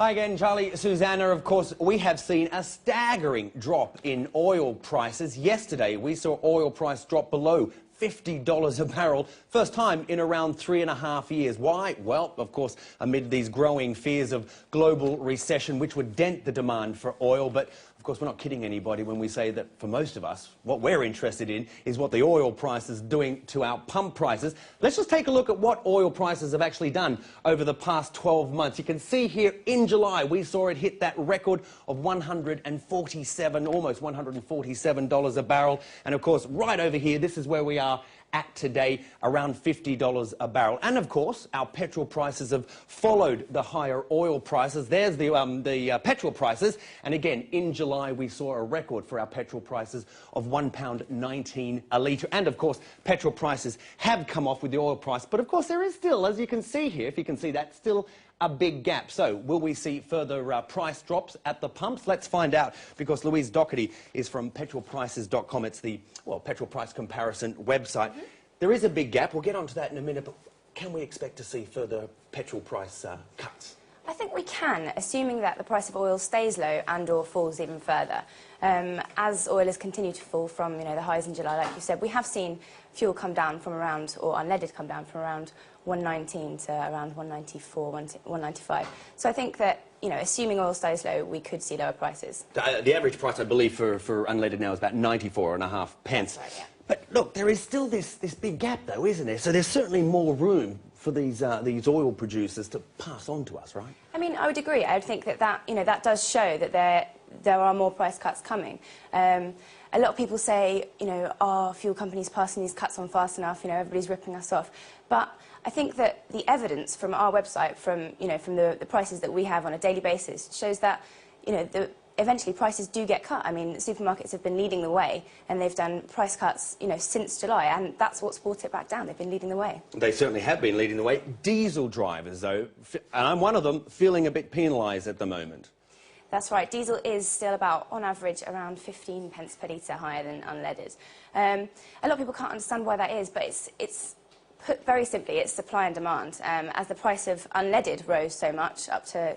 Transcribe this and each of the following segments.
Hi again, Charlie. Susanna, of course, we have seen a staggering drop in oil prices. Yesterday, we saw oil price drop below $50 a barrel, first time in around 3.5 years. Why? Well, of course, amid these growing fears of global recession, which would dent the demand for oil. But, of course, we're not kidding anybody when we say that for most of us, what we're interested in is what the oil price is doing to our pump prices. Let's just take a look at what oil prices have actually done over the past 12 months. You can see here in July, we saw it hit that record of almost $147 a barrel. And, of course, right over here, this is where we are at today, around $50 a barrel. And of course, our petrol prices have followed the higher oil prices. There's the petrol prices. And again, in July, we saw a record for our petrol prices of £1.19 a litre. And of course, petrol prices have come off with the oil price. But of course, there is still, as you can see here, if you can see that, still a big gap. So will we see further price drops at the pumps? Let's find out, because Louise Doherty is from petrolprices.com. It's the, well, petrol price comparison website. There is a big gap. We'll get onto that in a minute, but can we expect to see further petrol price cuts? I think we can, assuming that the price of oil stays low and or falls even further. As oil has continued to fall from the highs in July, like you said, we have seen fuel come down from around, or unleaded come down from around 119 to around 194, 195. So I think that, assuming oil stays low, we could see lower prices. The average price, I believe, for unleaded now is about 94.5 pence. That's right, yeah. But look, there is still this big gap, though, isn't there? So there's certainly more room for these oil producers to pass on to us, right? I mean, I would agree. I would think that that does show that there are more price cuts coming. A lot of people say, are fuel companies passing these cuts on fast enough? Everybody's ripping us off. But I think that the evidence from our website, from the prices that we have on a daily basis, shows that eventually prices do get cut. I mean, supermarkets have been leading the way, and they've done price cuts, since July, and that's what's brought it back down. They've been leading the way. They certainly have been leading the way. Diesel drivers, though, and I'm one of them, feeling a bit penalised at the moment. That's right. Diesel is still about, on average, around 15 pence per litre higher than unleaded. A lot of people can't understand why that is, but it's put very simply, it's supply and demand. As the price of unleaded rose so much, up to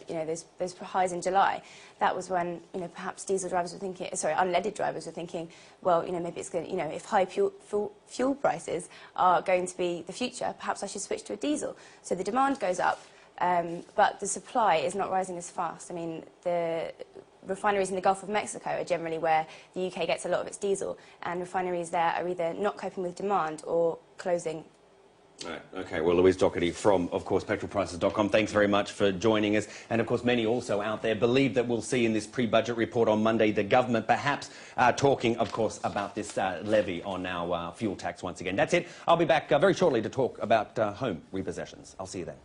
those highs in July, that was when perhaps diesel drivers were thinking, unleaded drivers were thinking, well, maybe it's going to, if high fuel prices are going to be the future, perhaps I should switch to a diesel. So the demand goes up, but the supply is not rising as fast. I mean, the refineries in the Gulf of Mexico are generally where the UK gets a lot of its diesel, and refineries there are either not coping with demand or closing. Right, OK, well, Louise Doherty from, of course, petrolprices.com, thanks very much for joining us. And, of course, many also out there believe that we'll see in this pre-budget report on Monday the government perhaps talking, of course, about this levy on our fuel tax once again. That's it. I'll be back very shortly to talk about home repossessions. I'll see you then.